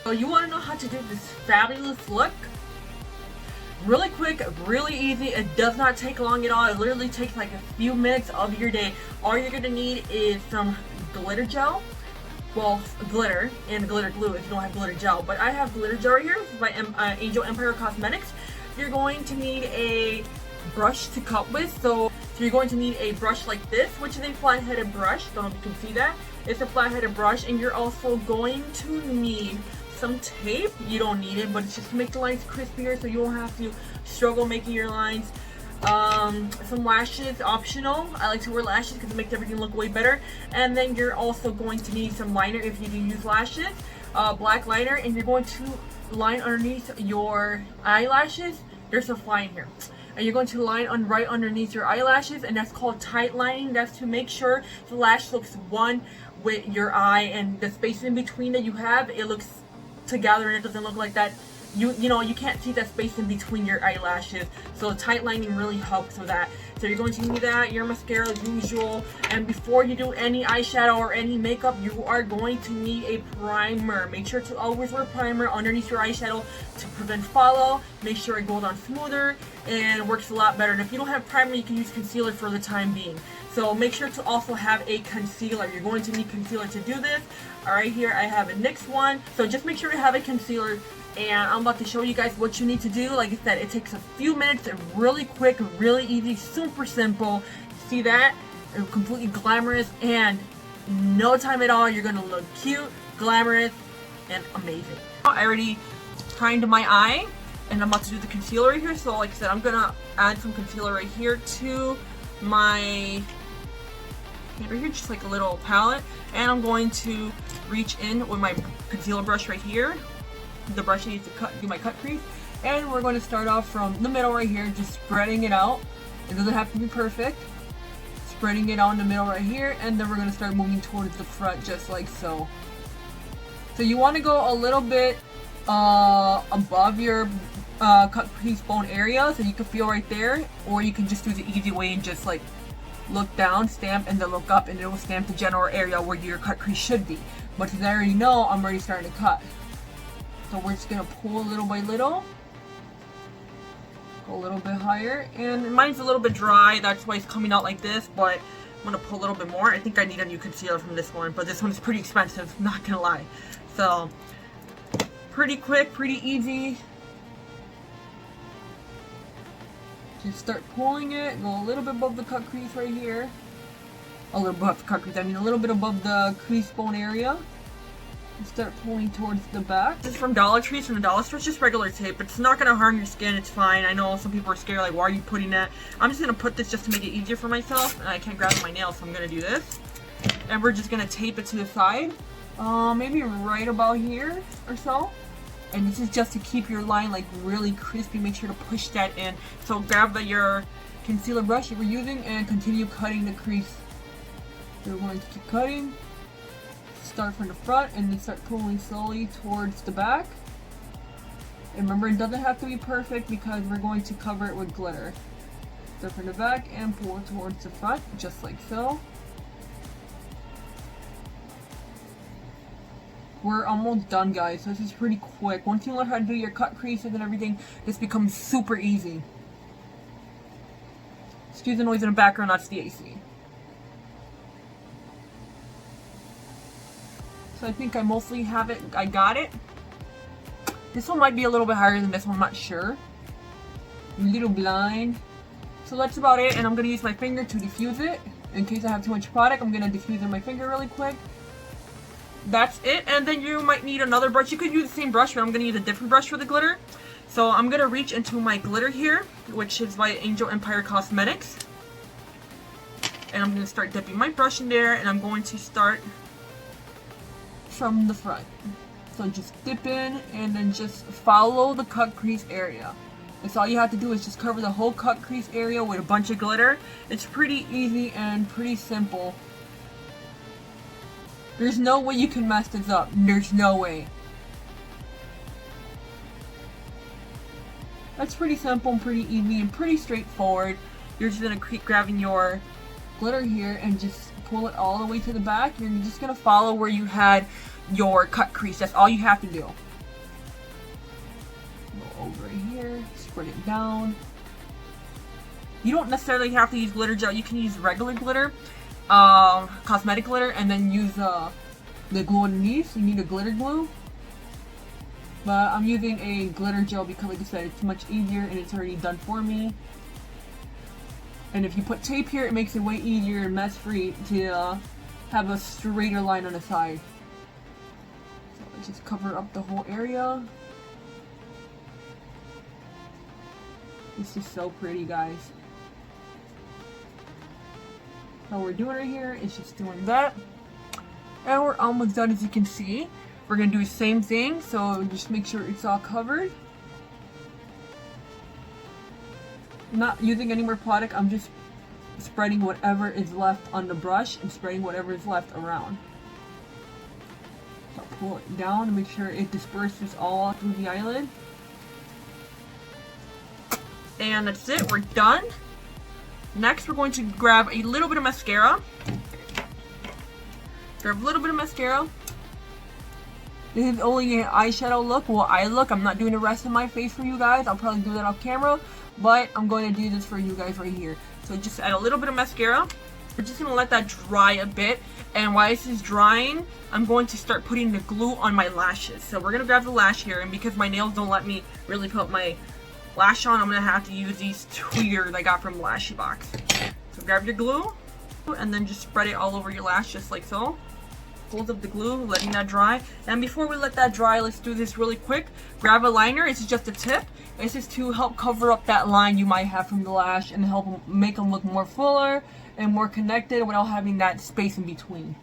So you want to know how to do this fabulous look? Really quick, really easy. It does not take long at all. It literally takes like a few minutes of your day. All you're gonna need is some glitter gel. Well, glitter and glitter glue if you don't have glitter gel. But I have glitter gel right here by Angel Empire Cosmetics. You're going to need a brush to cut with. So you're going to need a brush like this, which is a flat-headed brush. Don't know if you can see that. It's a flat-headed brush, and you're also going to need some tape. You don't need it, but it's just to make the lines crispier so you won't have to struggle making your lines. Some lashes, optional. I like to wear lashes because it makes everything look way better. And then you're also going to need some liner if you do use lashes, black liner, and you're going to line underneath your eyelashes. There's a line here. And you're going to line on right underneath your eyelashes, and that's called tight lining. That's to make sure the lash looks one with your eye, and the space in between that you have, it looks together and it doesn't look like that. You know, you can't see that space in between your eyelashes, so tight lining really helps with that. So you're going to need that, your mascara as usual, and before you do any eyeshadow or any makeup, you are going to need a primer. Make sure to always wear primer underneath your eyeshadow to prevent fallout. Make sure it goes on smoother and it works a lot better. And if you don't have primer, you can use concealer for the time being. So make sure to also have a concealer. You're going to need concealer to do this. Alright, here I have a NYX one. So just make sure to have a concealer. And I'm about to show you guys what you need to do. Like I said, it takes a few minutes, really quick, really easy, super simple. See that? It's completely glamorous, and no time at all, you're gonna look cute, glamorous, and amazing. I already primed my eye, and I'm about to do the concealer right here. So like I said, I'm gonna add some concealer right here to my right here, just like a little palette, and I'm going to reach in with my concealer brush right here. The brush I use to do my cut crease, and we're going to start off from the middle right here, just spreading it out. It doesn't have to be perfect. Spreading it out in the middle right here, and then we're going to start moving towards the front just like so. So you want to go a little bit above your cut crease bone area, so you can feel right there, or you can just do the easy way and just like look down, stamp, and then look up, and it will stamp the general area where your cut crease should be. But since I already know, I'm already starting to cut. So we're just going to pull little by little, go a little bit higher, and mine's a little bit dry, that's why it's coming out like this, but I'm going to pull a little bit more. I think I need a new concealer from this one, but this one is pretty expensive, not going to lie. So, pretty quick, pretty easy. Just start pulling it, go a little bit above the cut crease right here. A little above the cut crease, I mean a little bit above the crease bone area. Start pulling towards the back. This is from Dollar Tree, from the dollar store. It's just regular tape. It's not going to harm your skin. It's fine. I know some people are scared, like, why are you putting that? I'm just going to put this just to make it easier for myself. And I can't grab my nails, so I'm going to do this. And we're just going to tape it to the side. Maybe right about here or so. And this is just to keep your line, like, really crispy. Make sure to push that in. So grab your concealer brush you were using and continue cutting the crease. We're going to keep cutting. Start from the front and then start pulling slowly towards the back. And remember, it doesn't have to be perfect because we're going to cover it with glitter. Start from the back and pull towards the front, just like so. We're almost done, guys. So this is pretty quick. Once you learn how to do your cut creases and everything, this becomes super easy. Excuse the noise in the background, that's the AC. So I think I mostly have it, I got it. This one might be a little bit higher than this one, I'm not sure. I'm a little blind. So that's about it, and I'm gonna use my finger to diffuse it. In case I have too much product, I'm gonna diffuse it in my finger really quick. That's it, and then you might need another brush. You could use the same brush, but I'm gonna use a different brush for the glitter. So I'm gonna reach into my glitter here, which is by Angel Empire Cosmetics. And I'm gonna start dipping my brush in there, and I'm going to start from the front. So just dip in and then just follow the cut crease area. That's all you have to do, is just cover the whole cut crease area with a bunch of glitter. It's pretty easy and pretty simple. There's no way you can mess this up. There's no way. That's pretty simple and pretty easy and pretty straightforward. You're just gonna keep grabbing your glitter here and just pull it all the way to the back. You're just gonna follow where you had your cut crease. That's all you have to do. over right here, spread it down. You don't necessarily have to use glitter gel. You can use regular glitter, cosmetic glitter, and then use the glue underneath. You need a glitter glue. But I'm using a glitter gel because, like I said, it's much easier and it's already done for me. And if you put tape here, it makes it way easier and mess-free to have a straighter line on the side. So let's just cover up the whole area. This is so pretty, guys. All we're doing right here is just doing that. And we're almost done, as you can see. We're going to do the same thing, so just make sure it's all covered. I'm not using any more product, I'm just spreading whatever is left on the brush and spreading whatever is left around. So pull it down to make sure it disperses all through the eyelid. And that's it, we're done. Next, we're going to grab a little bit of mascara. Grab a little bit of mascara. This is only an eyeshadow look, well, eye look. I'm not doing the rest of my face for you guys. I'll probably do that off camera, but I'm going to do this for you guys right here. So just add a little bit of mascara. We're just going to let that dry a bit. And while this is drying, I'm going to start putting the glue on my lashes. So we're going to grab the lash here, and because my nails don't let me really put my lash on, I'm going to have to use these tweezers I got from Smashbox. So grab your glue, and then just spread it all over your lash, just like so. Hold up the glue, letting that dry. And before we let that dry, let's do this really quick. Grab a liner, it's just a tip. This is to help cover up that line you might have from the lash and help make them look more fuller and more connected without having that space in between.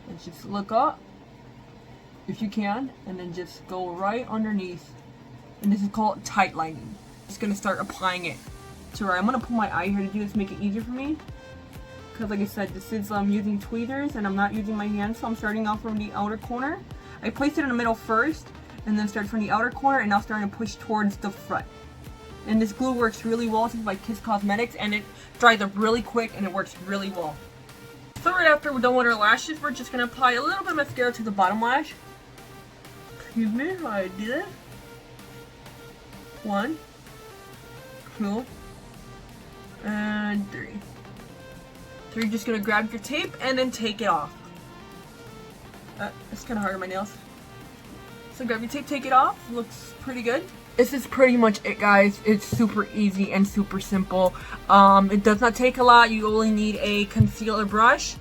Let's just look up, if you can, and then just go right underneath. And this is called tight lining. Just gonna start applying it to where I'm gonna put my eye here to do this, make it easier for me. Because like I said, this is using tweezers and I'm not using my hands, so I'm starting off from the outer corner. I placed it in the middle first and then started from the outer corner, and now starting to push towards the front. And this glue works really well. This is by Kiss Cosmetics and it dries up really quick and it works really well. So right after we're done with our lashes, we're just going to apply a little bit of mascara to the bottom lash. Excuse me while I do this. 1, 2, and 3. So you're just going to grab your tape and then take it off. It's kind of hard on my nails. So grab your tape, take it off. Looks pretty good. This is pretty much it, guys. It's super easy and super simple. It does not take a lot. You only need a concealer brush,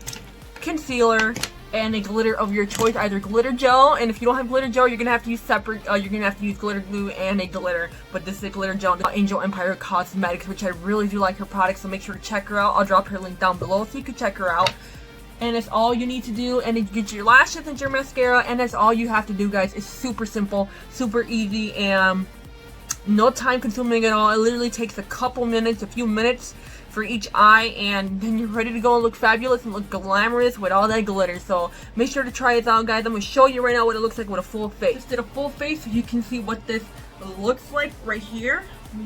concealer, and a glitter of your choice, either glitter gel, and if you don't have glitter gel, you're gonna have to use separate. You're gonna have to use glitter glue and a glitter. But this is a glitter gel, Angel Empire Cosmetics, which I really do like her products. So make sure to check her out. I'll drop her link down below so you can check her out. And that's all you need to do, and then you get your lashes and your mascara, and that's all you have to do, guys. It's super simple, super easy, and no time consuming at all. It literally takes a couple minutes, a few minutes for each eye, and then you're ready to go and look fabulous and look glamorous with all that glitter. So make sure to try it out, guys. I'm going to show you right now what it looks like with a full face. Just did a full face so you can see what this looks like right here.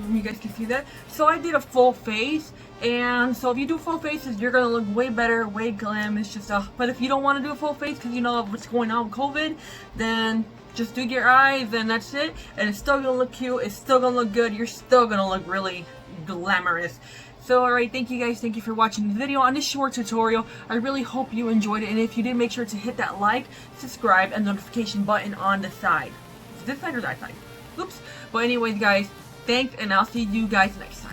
You guys can see that. So I did a full face, and so if you do full faces, you're gonna look way better, way glam. It's just but if you don't want to do a full face because you know what's going on with COVID, then just do your eyes and that's it. And it's still gonna look cute. It's still gonna look good. You're still gonna look really glamorous. So alright, thank you guys. Thank you for watching the video on this short tutorial. I really hope you enjoyed it, and if you did, make sure to hit that like, subscribe, and notification button on the side. Is this side or that side? Oops. But anyways, guys, thanks, and I'll see you guys next time.